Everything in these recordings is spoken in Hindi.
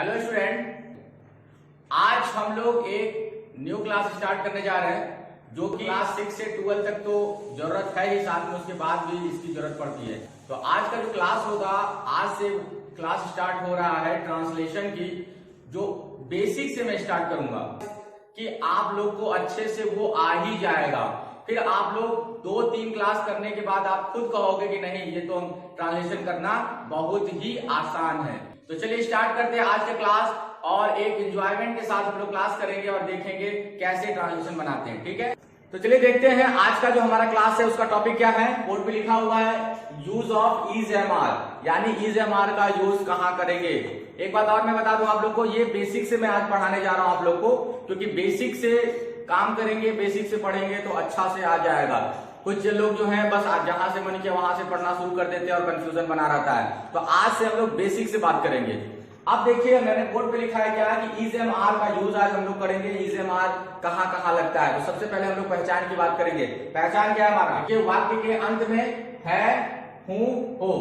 हेलो स्टूडेंट, आज हम लोग एक न्यू क्लास स्टार्ट करने जा रहे हैं जो कि क्लास 6 से 12 तक तो जरूरत है ही, साथ में उसके बाद भी इसकी जरूरत पड़ती है। तो आज का जो क्लास होगा, आज से क्लास स्टार्ट हो रहा है ट्रांसलेशन की, जो बेसिक से मैं स्टार्ट करूंगा कि आप लोग को अच्छे से वो आ ही जाएगा। फिर आप लोग 2-3 क्लास करने के बाद आप खुद कहोगे कि नहीं, ये तो ट्रांसलेशन करना बहुत ही आसान है। तो चलिए स्टार्ट करते हैं आज के क्लास, और एक एंजॉयमेंट के साथ हम लोग क्लास करेंगे और देखेंगे कैसे ट्रांसलेशन बनाते हैं। ठीक है, तो चलिए देखते हैं आज का जो हमारा क्लास है उसका टॉपिक क्या है। बोर्ड पे लिखा हुआ है यूज ऑफ EaseMR, यानी EaseMR का यूज कहां करेंगे। एक बात और मैं बता दूं आप लोग को, ये बेसिक से मैं आज पढ़ाने जा रहा हूं आप लोग को, क्योंकि बेसिक से काम करेंगे, बेसिक से पढ़ेंगे तो अच्छा से आ जाएगा। कुछ लोग जो हैं बस जहां से मन किया वहां से पढ़ना शुरू कर देते हैं और कंफ्यूजन बना रहता है। तो आज से हम लोग बेसिक से बात करेंगे। अब देखिए मैंने बोर्ड पे लिखा है क्या कि EaseMR का यूज आज हम लोग करेंगे। EaseMR कहां कहां लगता है, तो सबसे पहले हम लोग पहचान की बात करेंगे। पहचान क्या है हमारा, कि वाक्य के अंत में है, हूं, हो,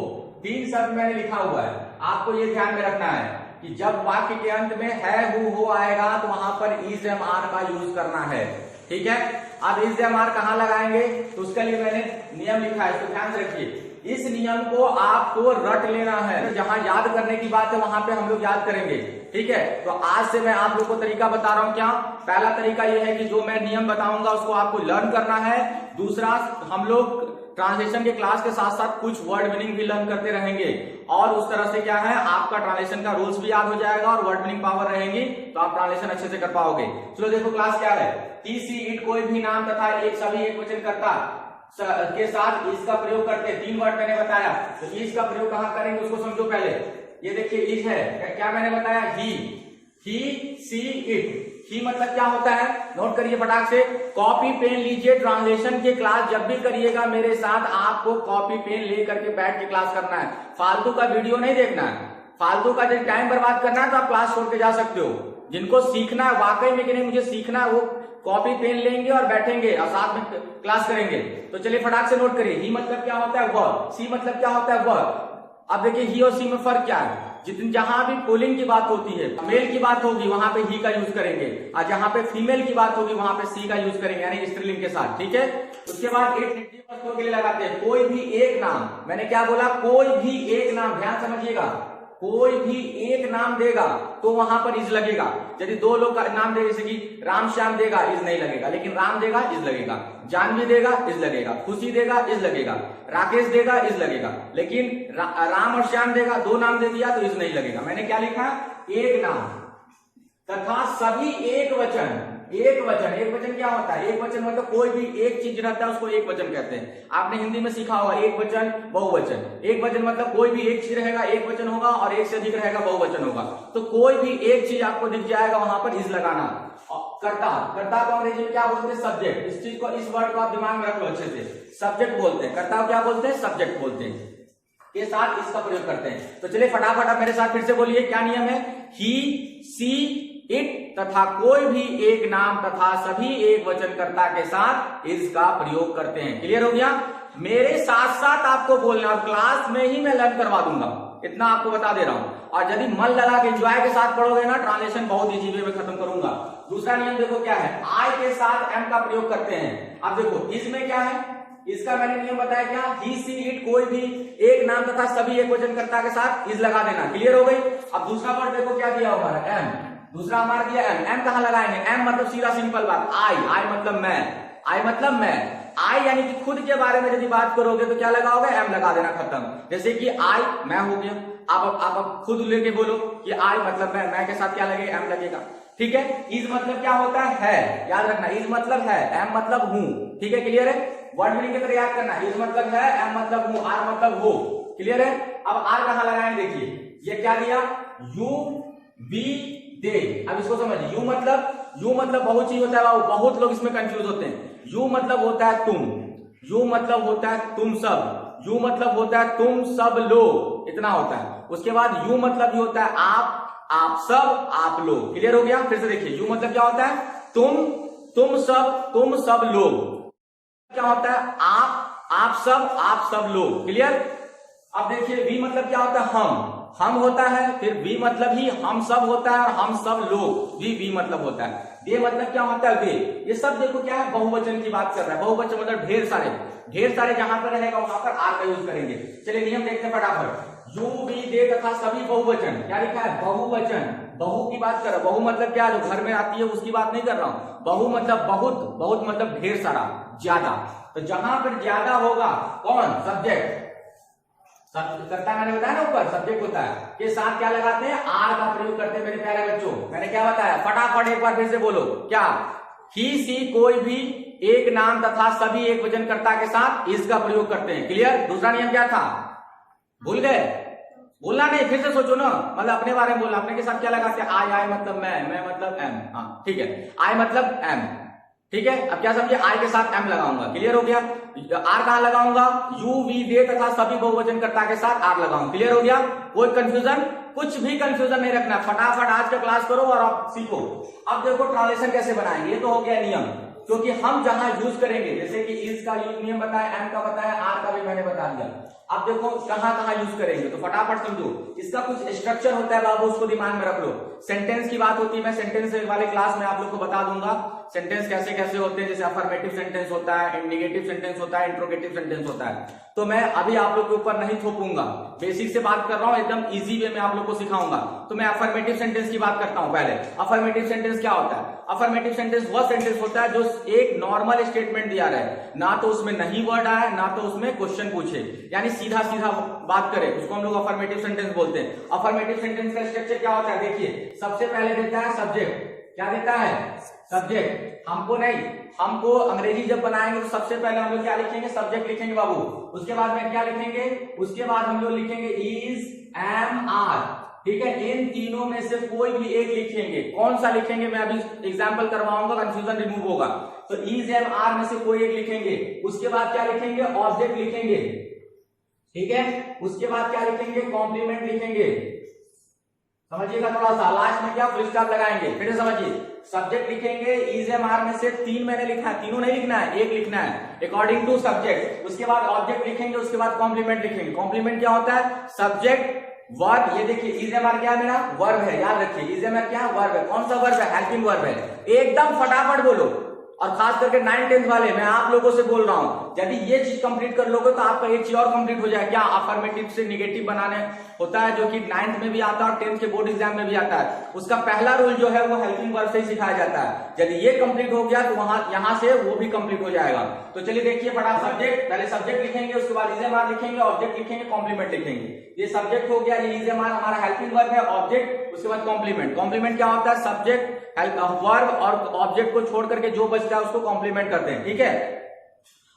3 शब्द मैंने लिखा हुआ है। आपको ये ध्यान में रखना है कि जब वाक्य के अंत में है, हूं, हो आएगा तो वहां पर EaseMR का यूज करना है। ठीक है, अब EaseMR कहां लगाएंगे तो उसके लिए मैंने नियम लिखा है, इसको ध्यान से रखिए। इस नियम को आपको रट लेना है, जहां याद करने की बात है वहां पे हम लोग याद करेंगे। ठीक है, तो आज से मैं आप लोग को तरीका बता रहा हूं। क्या पहला तरीका यह है कि जो मैं नियम बताऊंगा उसको आपको लर्न करना है। दूसरा, हम लोग ट्रांसलेशन के क्लास के साथ साथ कुछ वर्ड मीनिंग भी लर्न करते रहेंगे, और उस तरह से क्या है, आपका ट्रांसलेशन का रूल्स भी याद हो जाएगा और वर्ड मीनिंग पावर रहेगी, तो आप ट्रांसलेशन अच्छे से कर पाओगे। चलो देखो क्लास क्या है। टी, सी, इट कोई भी नाम तथा एक सभी एक वचन करता के साथ इसका प्रयोग करते हैं। 3 वर्ड मैंने बताया, तो इसका प्रयोग कहां करेंगे उसको समझो पहले। ये देखिए इट है, क्या मैंने बताया, ही, सी, इट। ही मतलब क्या होता है, नोट करिए फटाक से, कॉपी पेन लीजिए। ट्रांसलेशन के क्लास जब भी करिएगा मेरे साथ, आपको कॉपी पेन लेकर के बैठ के क्लास करना है। फालतू का वीडियो नहीं देखना है, फालतू का जब टाइम बर्बाद करना है तो आप क्लास छोड़ के जा सकते हो। जिनको सीखना है वाकई में कि नहीं मुझे सीखना है, वो कॉपी पेन लेंगे और बैठेंगे और साथ में क्लास करेंगे। तो चलिए फटाक से नोट करिए। ही मतलब क्या होता है, वह। सी मतलब क्या होता है, वह। अब देखिए ही और सी में फर्क क्या है। जहां भी पुलिंग की बात होती है, मेल की बात होगी, वहां पे ही का यूज करेंगे, और जहां पे फीमेल की बात होगी वहां पे सी का यूज करेंगे, यानी स्त्रीलिंग के साथ। ठीक है, उसके बाद एक निर्जीव वस्तुओं के लिए लगाते हैं। कोई भी एक नाम, मैंने क्या बोला, कोई भी एक नाम, ध्यान समझिएगा, कोई भी एक नाम देगा तो वहां पर इज लगेगा। यदि 2 लोग का नाम दे, जैसे कि राम श्याम देगा, इज नहीं लगेगा, लेकिन राम देगा इज लगेगा। जानवी देगा इज लगेगा, खुशी देगा इज लगेगा, राकेश देगा इज लगेगा, लेकिन राम और श्याम देगा, 2 नाम दे दिया तो इज नहीं लगेगा। मैंने क्या लिखा, एक नाम तथा सभी एक वचन। एक वचन, एक वचन क्या होता है, एक वचन मतलब कोई भी एक चीज रहता है उसको एक वचन कहते हैं। आपने हिंदी में सीखा होगा एक वचन बहुवचन। एक वचन मतलब कोई भी एक चीज रहेगा, एक वचन होगा, और एक से अधिक रहेगा, बहुवचन होगा। तो कोई भी एक चीज आपको दिख जाएगा वहां पर इज लगाना। कर्ता, कर्ता को अंग्रेजी में क्या बोलते हैं, सब्जेक्ट। इस चीज को, इस वर्ड को आप दिमाग में रख लो अच्छे से, सब्जेक्ट बोलते हैं। कर्ता को क्या बोलते हैं, सब्जेक्ट बोलते हैं, के साथ इसका प्रयोग करते हैं। तो चलिए फटाफट आप मेरे साथ फिर से बोलिए, क्या नियम है, ही, सी, इट तथा कोई भी एक नाम तथा सभी एक वचनकर्ता के साथ इसका प्रयोग करते हैं। क्लियर हो गया। मेरे साथ साथ आपको बोलना, और क्लास में ही मैं लर्न करवा दूंगा, इतना आपको बता दे रहा हूं। और यदि मन लगा के एंजॉय के साथ पढ़ोगे ना, ट्रांसलेशन बहुत इजी वे में खत्म करूंगा। दूसरा नियम देखो क्या है, आई के साथ एम का प्रयोग करते हैं। अब देखो इसमें क्या है, इसका मैंने नियम बताया क्या, ही, सी, इट कोई भी एक नाम तथा सभी एक वचनकर्ता के साथ इज लगा देना। क्लियर हो गई। अब दूसरा वर्ड देखो क्या दिया हुआ है, एम। दूसरा हमारा दिया एम। एम कहां लगाएंगे, एम मतलब सीधा सिंपल बात, आई। आई मतलब मैं, आई मतलब मैं। आई यानी कि खुद के बारे में यदि बात करोगे तो क्या लगाओगे, एम लगा देना, खत्म। जैसे कि आई मैं हो गया, आप खुद लेके बोलो कि आई मतलब मैं के साथ क्या लगेगा, एम लगेगा। ठीक है, इज मतलब क्या होता है, याद रखना, इज मतलब है, एम मतलब हूं। ठीक है, क्लियर है। वर्ड मीनिंग की तरह याद करना, इज मतलब है, एम मतलब हूं, आर मतलब हो। क्लियर है। अब आर कहां लगाएंगे, देखिए ये क्या दिया, यू, वी, दे। अब इसको समझिए, यू मतलब बहुत चीज होता है बाबू, बहुत लोग इसमें कंफ्यूज होते हैं। यू मतलब होता है तुम, यू मतलब होता है तुम सब, यू मतलब होता है तुम सब लोग, इतना होता है। उसके बाद यू मतलब ये होता है आप सब, आप लोग। क्लियर हो गया। फिर से देखिए, यू मतलब क्या होता है, तुम सब लोग। क्या होता है, आप सब लोग। क्लियर। अब देखिए वी मतलब क्या होता है, हम, हम होता है, फिर वी मतलब ही, हम सब होता है और हम सब लोग, वी मतलब होता है। ये मतलब क्या होता है वे, ये सब देखो क्या है, बहुवचन की बात कर रहा है। बहुवचन मतलब ढेर सारे जहां पर रहेगा वहां पर आर का यूज करेंगे। चलिए नियम देखते हैं फटाफट। यू वी दे तथा सभी बहुवचन, क्या लिखा है बहुवचन, बहु की बात कर रहा हूं। बहु मतलब क्या, जो घर में आती है उसकी बात नहीं कर रहा हूं। बहु मतलब बहुत, बहुत मतलब ढेर सारा, ज्यादा। तो जहां पर ज्यादा होगा कौन, सब्जेक्ट, करता मैंने बताया ना ऊपर सब्जेक्ट होता है, के साथ क्या लगाते हैं, आर का प्रयोग करते हैं मेरे प्यारे बच्चों। मैंने क्या बताया, फटाफट एक बार फिर से बोलो, क्या, ही सी कोई भी एक नाम तथा सभी एक वचनकर्ता के साथ इसका प्रयोग करते हैं। क्लियर। दूसरा नियम क्या था, भूल गए, बोलना नहीं, फिर से सोचो ना, मतलब अपने बारे में बोलना। अपने के साथ क्या लगाते हैं, आई मतलब मैं मतलब एम, हाँ ठीक है, आई मतलब एम, ठीक है। अब क्या समझे, आई के साथ एम लगाऊंगा, क्लियर हो गया। आर कहां लगाऊंगा, यू वी दे तथा सभी बहुवचनकर्ता के साथ आर लगाऊंगा, क्लियर हो गया। कोई कंफ्यूजन, कुछ भी कंफ्यूजन नहीं रखना, फटाफट आज का क्लास करो और आप सीखो। अब देखो ट्रांसलेशन कैसे बनाएंगे, ये तो हो गया नियम, क्योंकि हम जहां यूज करेंगे, जैसे कि इज का यूज नियम बताया, एम का बताया, आर का भी मैंने बता दिया। अब देखो कहां कहां यूज करेंगे, तो फटाफट समझो। इसका कुछ स्ट्रक्चर होता है बाबू, उसको दिमाग में रख लो। सेंटेंस की बात होती है, मैं सेंटेंस वाले क्लास में आप लोग को बता दूंगा सेंटेंस कैसे कैसे होते हैं। जैसे अफर्मेटिव सेंटेंस होता है, नेगेटिव सेंटेंस होता है, इंट्रोगेटिव सेंटेंस होता है। तो मैं अभी आप लोग के ऊपर नहीं थोपूंगा, बेसिक से बात कर रहा हूं, एकदम इजी वे में आप लोग को सिखाऊंगा। तो मैं अफर्मेटिव सेंटेंस की बात करता हूं पहले। अफर्मेटिव सेंटेंस क्या होता है, अफर्मेटिव सेंटेंस वह सेंटेंस होता है जो एक नॉर्मल स्टेटमेंट दिया रहे, ना तो उसमें नहीं वर्ड आए, ना तो उसमें क्वेश्चन पूछे, यानी सीधा सीधा बात करें, उसको हम लोग अफर्मेटिव सेंटेंस बोलते हैं। अफर्मेटिव सेंटेंस का स्ट्रक्चर क्या होता है, देखिए सबसे पहले देता है सब्जेक्ट, क्या देता है, सब्जेक्ट। हमको नहीं, हमको अंग्रेजी जब बनाएंगे तो सबसे पहले हम लोग क्या लिखेंगे, सब्जेक्ट लिखेंगे बाबू। उसके बाद में क्या लिखेंगे, उसके बाद हम लोग लिखेंगे इज, एम, आर, ठीक है। इन तीनों में से कोई भी एक लिखेंगे, कौन सा लिखेंगे मैं अभी एग्जांपल करवाऊंगा, कंफ्यूजन रिमूव होगा। तो इज, एम, आर में से कोई एक लिखेंगे। उसके बाद क्या लिखेंगे, ऑब्जेक्ट लिखेंगे, ठीक है। उसके बाद क्या लिखेंगे, कॉम्प्लीमेंट लिखेंगे, समझिएगा थोड़ा सा। लास्ट में क्या, फुल स्टॉप लगाएंगे, फिर समझिए। सब्जेक्ट लिखेंगे, इज, एम, आर में से 3 मैंने लिखा है, तीनों नहीं लिखना है, एक लिखना है अकॉर्डिंग टू सब्जेक्ट। उसके बाद ऑब्जेक्ट लिखेंगे, उसके बाद कॉम्प्लीमेंट लिखेंगे। कॉम्प्लीमेंट क्या होता है, सब्जेक्ट वर्ब। ये देखिए इज, एम, आर क्या है, मेरा वर्ब है, याद रखिए इज, एम, आर क्या है, वर्ब है। कौन सा वर्ब है, हेल्पिंग वर्ब है। एकदम फटाफट बोलो, और खास करके 9th 10th वाले मैं आप लोगों से बोल रहा हूं, यदि ये चीज कंप्लीट कर लोगे तो आपका एक चीज और कंप्लीट हो जाए, क्या, अफर्मेटिव से निगेटिव बनाने होता है, जो कि 9th में भी आता है और 10th के बोर्ड एग्जाम में भी आता है। उसका पहला रूल जो है वो हेल्पिंग वर्ब से ही सिखाया जाता है। यदि ये कंप्लीट हो गया तो वहां यहां से वो भी कंप्लीट हो जाएगा। तो चलिए देखिए फटाफट, सब्जेक्ट पहले सब्जेक्ट लिखेंगे, उसके बाद इज, एम, आर लिखेंगे, ऑब्जेक्ट लिखेंगे, कॉम्प्लीमेंट लिखेंगे। ये सब्जेक्ट हो गया, ये इज, एम, आर हमारा हेल्पिंग वर्ब है, ऑब्जेक्ट, उसके बाद कॉम्प्लीमेंट। कॉम्प्लीमेंट क्या होता है, सब्जेक्ट, वर्ब और ऑब्जेक्ट को छोड़ करके जो बचता है उसको कॉम्प्लीमेंट करते हैं, ठीक है।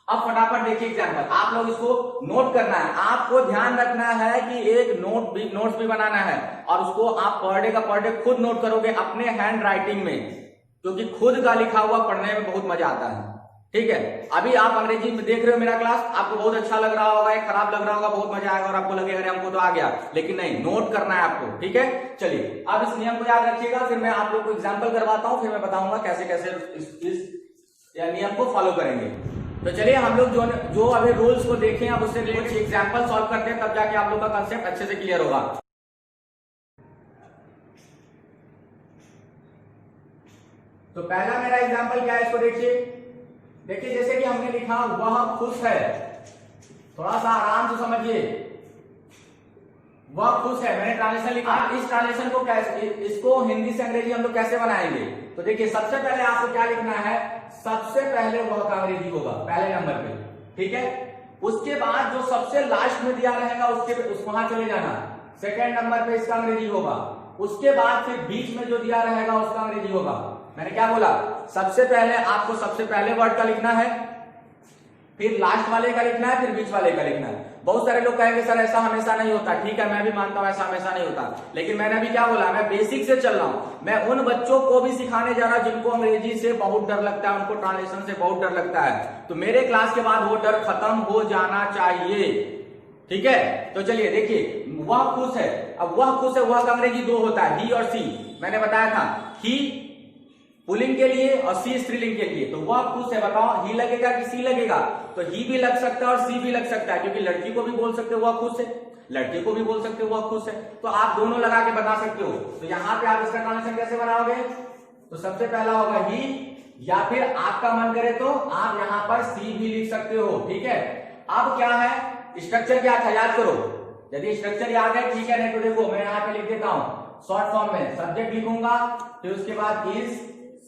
अब फटाफट देखिए एग्जांपल, आप लोग इसको नोट करना है। आपको ध्यान रखना है कि एक नोट्स भी बनाना है, और उसको आप पर डे का पर डे खुद नोट करोगे अपने हैंड राइटिंग में, क्योंकि खुद का लिखा हुआ पढ़ने में बहुत मजा आता है, ठीक है। अभी आप अंग्रेजी में देख रहे हो मेरा क्लास, आपको बहुत अच्छा लग रहा होगा, खराब लग रहा होगा, बहुत मजा आएगा और आपको लगेगा अरे हमको तो आ गया, लेकिन नहीं, नोट करना है आपको, ठीक है। चलिए अब इस नियम को याद रखिएगा, फिर मैं आप लोग को एग्जांपल करवाता हूं, फिर मैं बताऊंगा कैसे कैसे इस नियम को फॉलो करेंगे। तो चलिए हम लोग जो अभी रूल्स को देखें, अब उससे रिलेटेड एग्जांपल सॉल्व करते हैं, तब जाके आप लोग का कंसेप्ट अच्छे से क्लियर होगा। तो पहला मेरा एग्जांपल क्या है, इसको देखिए जैसे कि हमने लिखा वह खुश है, थोड़ा सा आराम से समझिए, वह खुश है, मैंने ट्रांसलेशन लिखा। इस ट्रांसलेशन को कैसे, इसको हिंदी से अंग्रेजी हम लोग कैसे बनाएंगे, तो देखिए सबसे पहले आपको क्या लिखना है, सबसे पहले वह का अंग्रेजी होगा पहले नंबर पे, ठीक है। उसके बाद जो सबसे लास्ट में दिया रहेगा उसके वहां चले जाना, सेकंड नंबर पे इसका अंग्रेजी होगा। उसके बाद फिर बीच में जो दिया रहेगा उसका अंग्रेजी होगा। मैंने क्या बोला, सबसे पहले आपको सबसे पहले वर्ड का लिखना है, फिर लास्ट वाले का लिखना है, फिर बीच वाले का लिखना है। बहुत सारे लोग कहेंगे सर ऐसा हमेशा नहीं होता, ठीक है मैं भी मानता हूं ऐसा हमेशा नहीं होता, लेकिन मैंने अभी क्या बोला, मैं बेसिक से चल रहा हूं। मैं उन बच्चों को भी सिखाने जा रहा हूं जिनको अंग्रेजी से बहुत डर लगता है, उनको ट्रांसलेशन से बहुत डर लगता है, तो मेरे क्लास के बाद वो डर खत्म हो जाना चाहिए, ठीक है। तो चलिए देखिए, वह खुश है, अब वह खुश है, वह का अंग्रेजी 2 होता है, ही और सी। मैंने बताया था ही पुल्लिंग के लिए और सी स्त्रीलिंग के लिए। तो वह खुश है, बताओ ही लगेगा कि सी लगेगा, तो ही भी लग सकता है और सी भी लग सकता है, क्योंकि लड़की को भी बोल सकते हो वह खुश है। लड़के को भी बोल सकते हो वह खुश है, तो आप दोनों लगा के बता सकते हो। तो यहाँ पे आप इसका ट्रांसलेशन कैसे बनाओगे? तो सबसे पहला होगा ही, या फिर आपका मन करे तो आप यहाँ पर सी भी लिख सकते हो, ठीक है। अब क्या है, स्ट्रक्चर क्या था याद करो, यदि स्ट्रक्चर याद है ठीक है, नहीं तो देखो मैं यहाँ पे लिख देता हूँ शॉर्ट फॉर्म में। सब्जेक्ट लिखूंगा, फिर उसके बाद इज,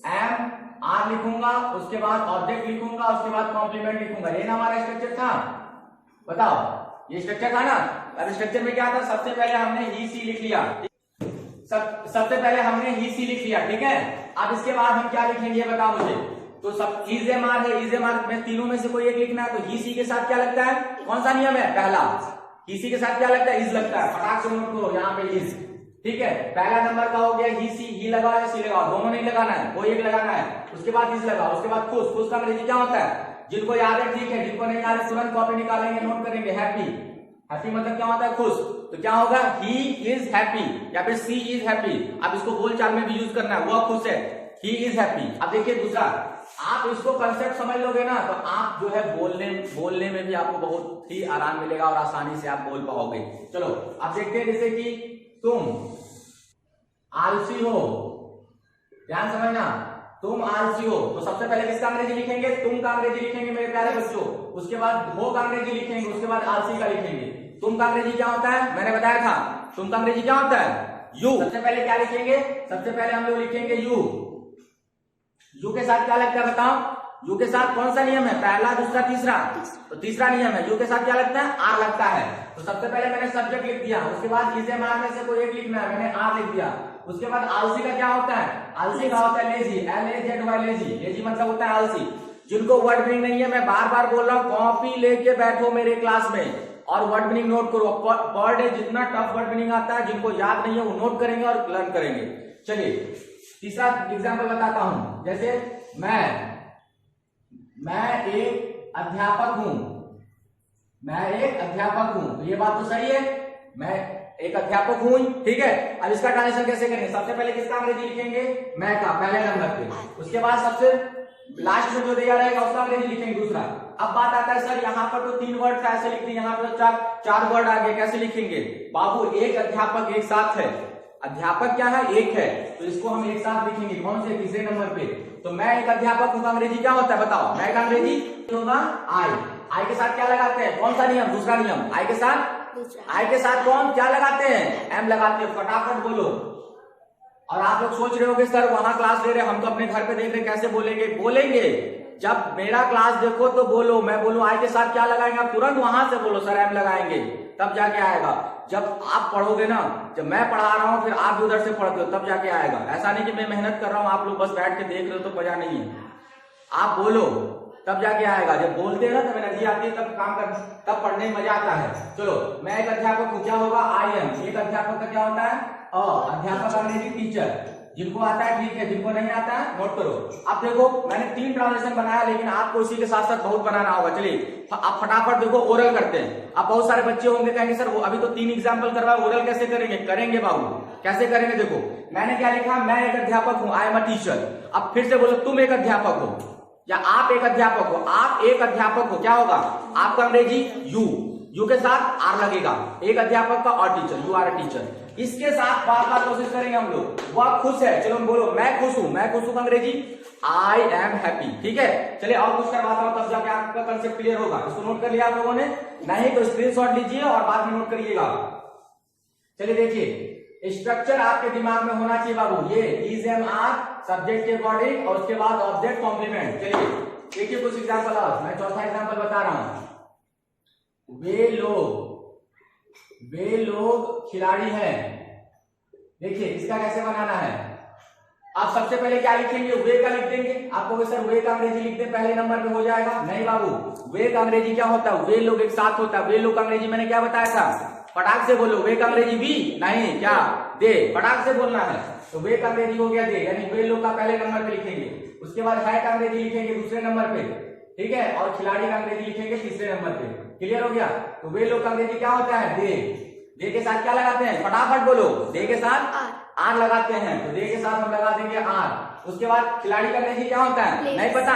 एम, आर लिखूंगा, उसके बाद ऑब्जेक्ट लिखूंगा, उसके बाद कॉम्प्लीमेंट लिखूंगा। ये ना हमारा स्ट्रक्चर था, बताओ ये स्ट्रक्चर था ना। अब स्ट्रक्चर में क्या था, सबसे पहले हमने ही सी लिख लिया, सबसे पहले हमने ही सी लिख लिया, ठीक है। अब इसके बाद हम क्या लिखेंगे ये बताओ मुझे। तो सब इज एम आर है, इज एम आर में तीनों में से कोई एक लिखना है, तो ही सी के साथ क्या लगता है, कौन सा नियम है, पहला। ही सी के साथ क्या लगता है, इज लगता है, फटाक से नोट करो यहाँ पे इज, ठीक है। पहला नंबर का हो गया ही सी, ही लगाओ या सी लगाओ, दोनों नहीं लगाना है, कोई एक लगाना है। उसके बाद इज लगाओ, उसके बाद खुश, खुश का अंग्रेजी क्या होता है, जिनको याद है ठीक है, जिनको नहीं याद है तुरंत कॉपी निकालेंगे, नोट करेंगे। हैप्पी, हैप्पी मतलब क्या होता है, खुश। तो क्या होगा, ही इज हैप्पी या फिर सी इज हैप्पी। अब इसको बोलचाल में भी यूज करना है, वह खुश है, ही इज हैप्पी। अब देखिए दूसरा, आप इसको कंसेप्ट समझ लोगे ना तो आप जो है बोलने में भी आपको बहुत ही आराम मिलेगा और आसानी से आप बोल पाओगे। चलो अब देखते हैं, जैसे कि तुम आलसी हो, ध्यान समझना, तुम आलसी हो, तो सबसे पहले किसका अंग्रेजी लिखेंगे, तुम का अंग्रेजी लिखेंगे मेरे प्यारे बच्चों। उसके बाद हो का अंग्रेजी लिखेंगे, उसके बाद आलसी का लिखेंगे। तुम का अंग्रेजी क्या होता है, मैंने बताया था, तुम का अंग्रेजी क्या होता है, यू। सबसे पहले क्या लिखेंगे, सबसे पहले हम लोग लिखेंगे यू। यू के साथ क्या लगता है बताओ, यू के साथ कौन सा नियम है, पहला, दूसरा, तीसरा। तो तीसरा नियम है, यू के साथ क्या लगता है, आर लगता है। तो सबसे पहले मैंने सब्जेक्ट लिख दिया, उसके बाद इज एम आर में से कोई एक लिखना है, मैंने आर लिख दिया। उसके बाद आलसी का क्या होता है, आलसी का होता है लेजी, LAZY, लेजी। लेजी मतलब होता है आलसी। जिनको वर्ड मीनिंग नहीं है, मैं बार बार बोल रहा हूँ, कॉपी लेके बैठो मेरे क्लास में और वर्ड मीनिंग नोट करो। पर डे जितना टफ वर्ड मीनिंग आता है, जिनको याद नहीं है वो नोट करेंगे और लर्न करेंगे। चलिए तीसरा एग्जाम्पल बताता हूं, जैसे मैं एक अध्यापक हूं, मैं एक अध्यापक हूं, तो ये बात तो सही है, मैं एक अध्यापक हूं, ठीक है। अब इसका ट्रांसलेशन कैसे करेंगे, सबसे पहले किसका अंग्रेजी लिखेंगे, मैं का, पहले नंबर पे। उसके बाद सबसे लास्ट में जो दिया रहेगा उसका अंग्रेजी लिखेंगे दूसरा। अब बात आता है सर यहाँ पर तो 3 वर्ड कैसे लिखते हैं, यहाँ पर 4 वर्ड आ गए, कैसे लिखेंगे। बाबू एक अध्यापक एक साथ है, अध्यापक क्या है, एक है, तो इसको हम एक साथ लिखेंगे, कौन से, तीसरे नंबर पे। तो मैं एक अध्यापक हूँ, अंग्रेजी क्या होता है बताओ, मैं का अंग्रेजी होगा आई। आई के साथ क्या लगाते हैं, कौन सा नियम, दूसरा नियम। आई के साथ, आई के साथ कौन क्या लगाते हैं, एम लगाते हैं। फटाफट बोलो। और आप लोग सोच रहे होगे सर वहां क्लास ले रहे, हम तो अपने घर पे देख रहे, कैसे बोलेंगे। बोलेंगे, जब मेरा क्लास देखो तो बोलो, मैं बोलूं आई के साथ क्या लगाएंगे, आप तुरंत वहां से बोलो सर एम लगाएंगे, तब जाके आएगा। जब आप पढ़ोगे ना, जब मैं पढ़ा रहा हूं फिर आप उधर से पढ़ते हो, तब जाके आएगा। ऐसा नहीं कि मैं मेहनत कर रहा हूं, आप लोग बस बैठ के देख रहे हो तो मजा नहीं है। आप बोलो तब जाके आएगा, जब बोलते हैं ना तब एनर्जी आती है, तब काम कर, तब पढ़ने में मजा आता है। चलो मैं एक अध्यापक हूँ, क्या होगा, आई एम। एक अध्यापक का क्या होता है, अध्यापक अंग्रेजी टीचर। जिनको आता है ठीक है, जिनको नहीं आता है नोट करो। अब देखो मैंने 3 ट्रांसलेशन बनाया, लेकिन आपको इसी के साथ साथ बहुत बनाना होगा। चलिए आप फटाफट देखो, ओरल करते हैं। अब बहुत सारे बच्चे होंगे कहेंगे सर वो अभी तो 3 एग्जाम्पल करवाए, ओरल कैसे करेंगे। करेंगे बाबू, कैसे करेंगे, देखो मैंने क्या लिखा, मैं एक अध्यापक हूँ, आई एम अ टीचर। अब फिर से बोलो, तुम एक अध्यापक हो या आप एक अध्यापक हो, आप एक अध्यापक हो, क्या होगा, आपका अंग्रेजी यू, यू के साथ आर लगेगा, एक अध्यापक का और teacher, you are a teacher. इसके साथ बार बार कोशिश करेंगे हम लोग। वह खुश है, चलो बोलो मैं खुश हूं, मैं खुश हूं अंग्रेजी आई एम हैप्पी, ठीक है। चलिए और कुछ करवाता हूं, तब जाके आपका कंसेप्ट क्लियर होगा। इसको नोट कर लिया आप लोगों ने, नहीं तो स्क्रीनशॉट लीजिए और बाद में नोट करिएगा। चलिए देखिए, स्ट्रक्चर आपके दिमाग में होना चाहिए बाबू, ये इज एम आर सब्जेक्ट के अकॉर्डिंग और उसके बाद ऑब्जेक्ट कॉम्प्लीमेंट। चलिए देखिए कुछ एग्जाम्पल, और मैं चौथा एग्जाम्पल बता रहा हूं। वे लोग खिलाड़ी हैं। देखिए इसका कैसे बनाना है, आप सबसे पहले क्या लिखेंगे, वे का लिख देंगे। आपको सर वे का अंग्रेजी लिख दे, पहले नंबर पे हो जाएगा। नहीं बाबू, वे का अंग्रेजी क्या होता है, वे लोग एक साथ होता है। वे लोग का अंग्रेजी मैंने क्या बताया था, फटाक से बोलो। वे का अंग्रेजी भी नहीं, क्या दे, फटाक से बोलना है। तो वे का अंग्रेजी हो गया दे, यानी वे लोग का पहले नंबर पे लिखेंगे। उसके बाद है का अंग्रेजी लिखेंगे दूसरे नंबर पे, ठीक है, और खिलाड़ी का अंग्रेजी लिखेंगे तीसरे नंबर पे। क्लियर हो गया। तो वे लोग का अंग्रेजी क्या होता है, दे। दे के साथ क्या लगाते हैं, फटाफट बोलो, दे के साथ आर लगाते हैं। तो दे के साथ हम लगा देंगे आर। उसके बाद खिलाड़ी का अंग्रेजी क्या होता है, नहीं पता,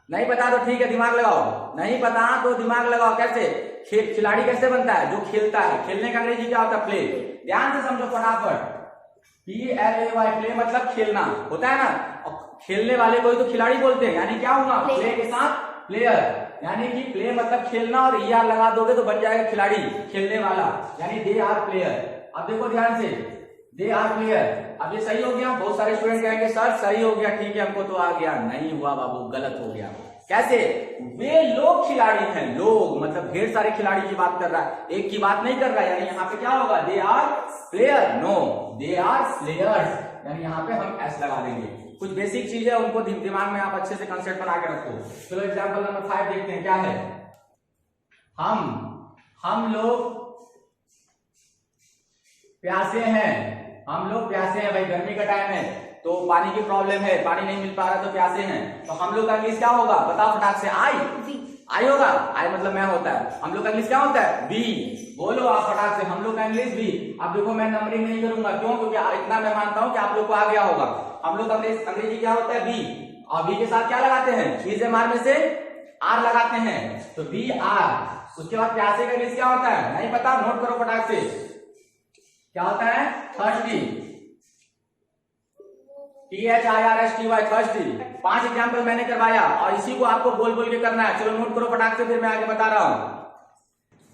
नहीं पता तो ठीक है दिमाग लगाओ, नहीं पता तो दिमाग लगाओ। कैसे, खिलाड़ी कैसे बनता है? जो खेलता है। खेलने का अंग्रेजी क्या होता है? प्ले। ध्यान से समझो फटाफट। PLAY, प्ले मतलब खेलना होता है ना। और खेलने वाले को ही तो खिलाड़ी बोलते हैं, यानी क्या होगा? प्ले के साथ प्लेयर, यानी कि प्ले मतलब खेलना और ER लगा दोगे तो बन जाएगा खिलाड़ी, खेलने वाला, यानी दे आर प्लेयर। अब देखो ध्यान से, दे आर प्लेयर। अब ये सही हो गया? बहुत सारे स्टूडेंट कहेंगे सर सही हो गया, ठीक है हमको तो आ गया। नहीं हुआ बाबू, गलत हो गया। कैसे? वे लोग खिलाड़ी हैं। लोग मतलब ढेर सारे खिलाड़ी की बात कर रहा है, एक की बात नहीं कर रहा है। यानी यहाँ पे क्या होगा? They are player. No, they are players, यानी यहाँ पे हम एस लगा देंगे। कुछ बेसिक चीज है, उनको दिमाग में आप अच्छे से कंसेप्ट बना के रखो। चलो एग्जांपल नंबर 5 देखते हैं क्या है। हम लोग प्यासे हैं। हम लोग प्यासे हैं भाई, गर्मी का टाइम है तो पानी की प्रॉब्लम है, पानी नहीं मिल पा रहा तो प्यासे हैं। तो हम लोग का इंग्लिश क्या होगा? बताओ फटाक से। आई होगा। आई मतलब मैं होता है। हम लोग का इंग्लिश क्या होता है? बी। बोलो आप फटाक से। हम लोग का इंग्लिश बी। अब देखो मैं नंबरिंग नहीं करूंगा, क्यों? क्योंकि इतना मैं मानता हूं कि आप लोग को आ गया होगा। हम लोग का अंग्रेजी क्या होता है? बी। और बी के साथ क्या लगाते हैं? BZMR में से आर लगाते हैं, तो बी आर। उसके बाद प्यासे का इंग्लिश क्या होता है? नहीं पता? नोट करो फटाक से। क्या होता है? थर्स्टी। THIRSTY, thirsty. 5 एग्जाम्पल मैंने करवाया और इसी को आपको बोल बोल के करना है। चलो नोट करो फटाक से, फिर मैं आगे बता रहा हूं।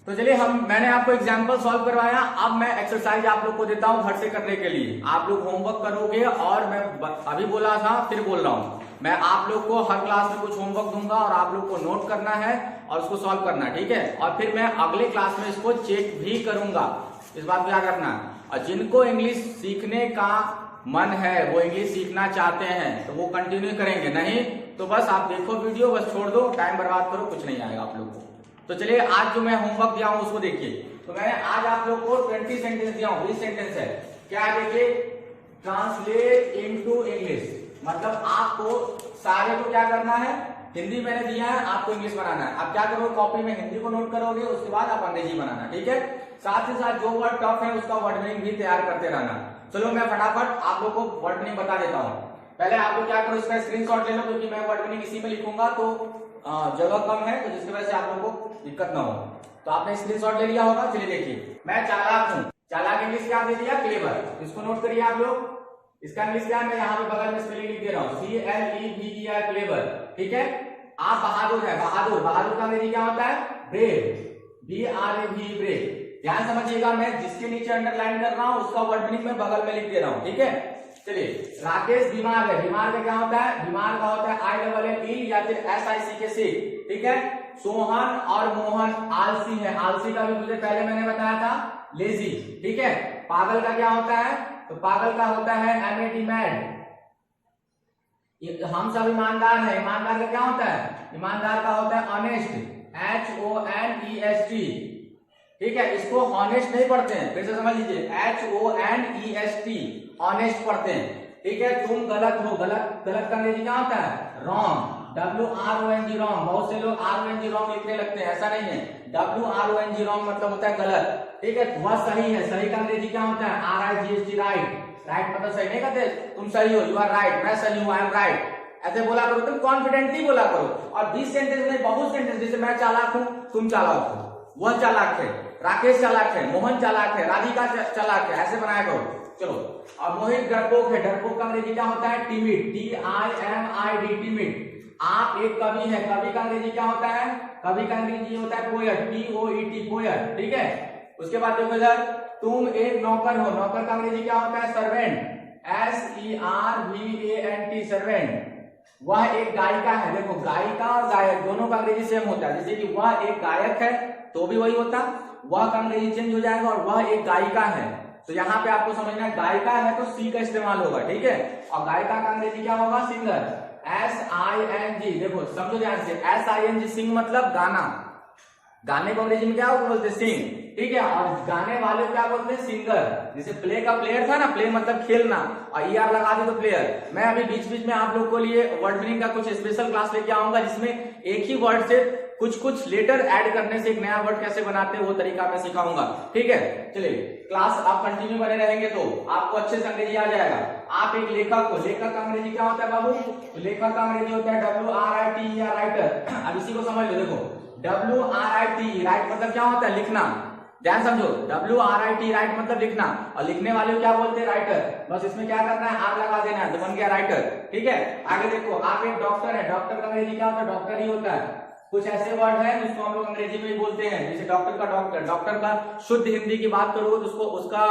तो चलिए, मैंने आपको एग्जाम्पल सॉल्व करवाया। अब मैं एक्सरसाइज आप लोग को देता हूं घर से करने के लिए। आप लोग होमवर्क करोगे और मैं अभी बोला था फिर बोल रहा हूं, मैं आप लोग को हर क्लास में कुछ होमवर्क दूंगा और आप लोग को नोट करना है और उसको सॉल्व करना है, ठीक है? और फिर मैं अगले क्लास में इसको चेक भी करूंगा, इस बात को याद रखना। और जिनको इंग्लिश सीखने का मन है, वो इंग्लिश सीखना चाहते हैं, तो वो कंटिन्यू करेंगे। नहीं तो बस आप देखो वीडियो, बस छोड़ दो, टाइम बर्बाद करो, कुछ नहीं आएगा आप लोग को। तो चलिए, आज जो मैं होमवर्क दिया हूं उसको देखिए। तो मैंने आज आप लोग को 20 सेंटेंस दिया हूं। 20 सेंटेंस है क्या? देखिए, ट्रांसलेट इनटू इंग्लिश, मतलब आपको सारे को क्या करना है? हिंदी मैंने दिया है, आपको इंग्लिश बनाना है। आप क्या करोगे? कॉपी में हिंदी को नोट करोगे, उसके बाद आप अंग्रेजी बनाना, ठीक है? साथ ही साथ जो वर्ड टफ है उसका वर्ड मीनिंग भी तैयार करते रहना। चलो मैं फटाफट आप लोग को वर्ड मीनिंग बता देता हूँ। पहले आप लोग क्या करो, इसका स्क्रीनशॉट ले लो, क्योंकि मैं वर्ड मीनिंग इसी में लिखूंगा तो जगह कम है, तो जिसकी वजह से आप लोगों को दिक्कत ना हो। तो आपने स्क्रीनशॉट ले लिया होगा। चलिए देखिए, मैं चालाक हूँ। चालाक इंग्लिश क्या दे दिया? क्लेवर। इसको नोट करिए आप लोग। इसका इंग्लिश क्या है? मैं यहाँ पे बगल में स्पेलिंग लिख दे रहा हूँ, CLEVER, क्लेवर, ठीक है? आप बहादुर है। बहादुर, बहादुर का अंग्रेजी क्या होता है? Brave, BRAV, brave. ध्यान समझिएगा, मैं जिसके नीचे अंडरलाइन कर रहा हूँ उसका वर्ड मीनिंग मैं बगल में लिख दे रहा हूँ, ठीक है? चलिए, राकेश बीमार है। बीमार का क्या होता है? बीमार का होता है ILLE या फिर SIC के से, ठीक है? सोहन और मोहन आलसी है। आलसी का भी मुझे पहले मैंने बताया था, लेजी, ठीक है? पागल का क्या होता है? तो पागल का होता है MAD, मैड। हम सब ईमानदार हैं। ईमानदार का क्या होता है? ईमानदार का होता है ऑनेस्ट, HONEST, ठीक है? इसको हॉनेस्ट नहीं पढ़ते हैं, फिर से समझ लीजिए, HONEST, ऑनेस्ट पढ़ते हैं, ठीक है? तुम गलत हो। गलत का अंग्रेजी क्या होता है? Wrong, WRONG, wrong. बहुत से लोग RONG रॉन्ग लिखने लगते हैं, ऐसा नहीं है। WRONG रॉन्ग मतलब होता है गलत, ठीक है? वह सही है। सही का अंग्रेजी क्या होता है? RIGHT, right. राइट मतलब सही नहीं कहते तुम सही हो, यू आर राइट, मैं सही हूं, आई एम राइट, ऐसे बोला करो, तुम कॉन्फिडेंटली बोला करो। और 20 सेंटेंस में बहुत सेंटेंस, जैसे मैं चालाक हूं, तुम चालाक हो, वह चालाक है, राकेश चालाक है, मोहन चालाक है, राधिका चालाक है, ऐसे बनाया करो। चलो, अब मोहित डरपोक है। डरपोक का अंग्रेजी क्या होता है? Timid, TIMID, timid. आप एक कवि है। कवि का अंग्रेजी क्या होता है? कवि का अंग्रेजी होता है पोएट, POET, पोएट, ठीक है? उसके बाद देखो इधर, तुम एक नौकर हो। नौकर का अंग्रेजी क्या होता है? Servant, SERVANT, servant. वह एक गायिका है। देखो, गायिका और गायक दोनों का अंग्रेजी सेम होता है। जैसे कि वह एक गायक है तो भी वही होता, वह का अंग्रेजी चेंज हो जाएगा, और वह एक गायिका है तो यहाँ पे आपको समझना है, गायिका है तो सी का इस्तेमाल होगा, ठीक है? और गायिका का अंग्रेजी क्या होगा? Singer, SING। देखो समझो ध्यान से, SING, सिंग मतलब गाना। गाने को अंग्रेजी में क्या बोलते हैं? सिंग, ठीक है? और गाने वाले क्या बोलते हैं? सिंगर। जैसे प्ले का प्लेयर था ना, प्ले मतलब खेलना, और ER लगा दे तो प्लेयर। मैं अभी बीच बीच में आप लोग के लिए वर्ड मीनिंग का कुछ स्पेशल क्लास लेके आऊंगा, जिसमें एक ही वर्ड से कुछ लेटर ऐड करने से एक नया वर्ड कैसे बनाते हैं वो तरीका मैं सिखाऊंगा, ठीक है? चलिए, क्लास आप कंटिन्यू बने रहेंगे तो आपको अच्छे से अंग्रेजी आ जाएगा। आप एक लेखक हो। लेखक का अंग्रेजी क्या होता है बाबू? तो लेखक का अंग्रेजी होता है WRITER, राइटर। अब इसी को समझ लो। देखो, WRIT, राइट मतलब क्या होता है? लिखना। ध्यान समझो, WRIT राइट मतलब लिखना, और लिखने वाले को क्या बोलते हैं? राइटर। बस इसमें क्या करना है? आर लगा देना है तो बन गया राइटर। ठीक है, आगे देखो, आप एक डॉक्टर है, डॉक्टर का अंग्रेजी क्या होता है? डॉक्टर ही होता है। कुछ ऐसे वर्ड है जिसको हम लोग अंग्रेजी में ही बोलते हैं, जैसे डॉक्टर का डॉक्टर, डॉक्टर का शुद्ध हिंदी की बात करोगे तो उसको उसका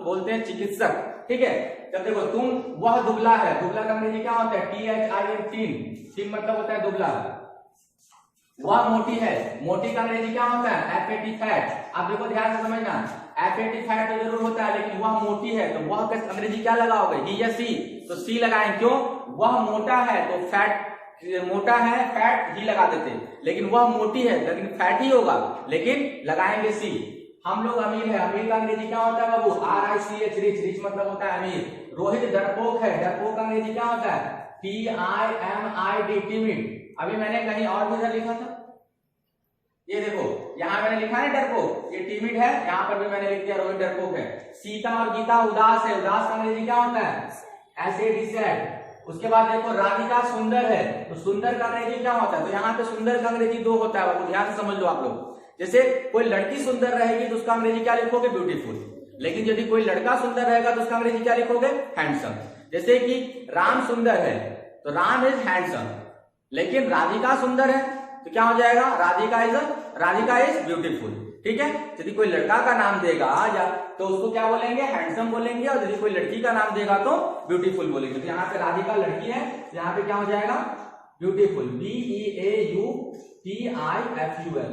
बोलते हैं चिकित्सक। ठीक है, जब देखो तुम, वह दुबला है, दुबला का अंग्रेजी क्या होता है? THIN, टीन मतलब होता है दुबला। वह मोटी है, मोटी का अंग्रेजी क्या होता है? FAT, fat. आप देखो ध्यान से समझना, FAT फैट तो जरूर होता है, लेकिन वह मोटी है तो वह का अंग्रेजी क्या लगाओगे? ही या सी? तो सी लगाएं, क्यों? वह मोटा है तो फैट, मोटा है फैट ही लगा देते, लेकिन वह मोटी है लेकिन फैट ही होगा, लेकिन लगाएंगे सी। हम लोग अमीर है, अमीर का अंग्रेजी क्या होता है बाबू? RICH, रिच, रिच मतलब होता है अमीर। रोहित डरपोक है, डरपोक का अंग्रेजी क्या होता है? TIMID, timid. अभी मैंने कहीं और भी इधर लिखा था, ये देखो यहाँ मैंने लिखा है डरपोक, ये टिमिड है, यहाँ पर भी मैंने लिख दिया रोहित डरपोक है। सीता और गीता उदास है, उदास का अंग्रेजी क्या होता है? SAD, sad. उसके बाद देखो राधिका सुंदर है, तो सुंदर का अंग्रेजी क्या होता है? तो यहाँ पे सुंदर का अंग्रेजी दो होता है बाबू, ध्यान से समझ लो आप लोग। जैसे कोई लड़की सुंदर रहेगी तो उसका अंग्रेजी क्या लिखोगे? ब्यूटीफुल। लेकिन यदि कोई लड़का सुंदर रहेगा तो उसका अंग्रेजी क्या लिखोगे? हैंडसम। जैसे कि राम सुंदर है तो राम इज हैंडसम, लेकिन राधिका सुंदर है तो क्या हो जाएगा? Radhika is beautiful. ठीक है, यदि कोई लड़का का नाम देगा या तो उसको क्या बोलेंगे? हैंडसम बोलेंगे, और यदि कोई लड़की का नाम देगा तो ब्यूटीफुल बोलेंगे। तो यहाँ पे राधिका लड़की है तो यहाँ पे क्या हो जाएगा? Beautiful, BEAUTIFUL।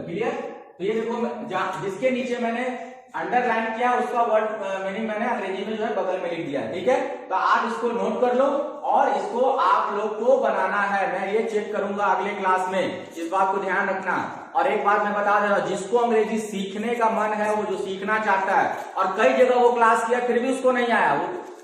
क्लियर? तो ये देखो, जिसके नीचे मैंने अंडरलाइन किया उसका वर्ड मीनिंग मैंने अंग्रेजी में जो है बगल में लिख दिया। ठीक है, तो आप इसको नोट कर लो और इसको आप लोग को बनाना है। मैं ये चेक करूंगा अगले क्लास में, इस बात को ध्यान रखना। और एक बात मैं बता दे रहा हूं, जिसको अंग्रेजी सीखने का मन है, वो जो सीखना चाहता है, और कई जगह वो क्लास किया फिर भी उसको नहीं आया,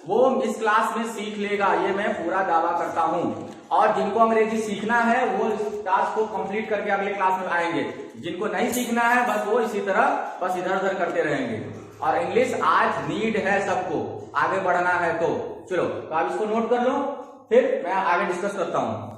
वो इस क्लास में सीख लेगा, ये मैं पूरा दावा करता हूं। और जिनको अंग्रेजी सीखना है वो इस टास्क को कंप्लीट करके अगले क्लास में आएंगे। जिनको नहीं सीखना है बस वो इसी तरह बस इधर उधर करते रहेंगे। और इंग्लिश आज नीड है सबको, आगे बढ़ना है तो चलो, तो आप इसको नोट कर लो, फिर मैं आगे डिस्कस करता हूं।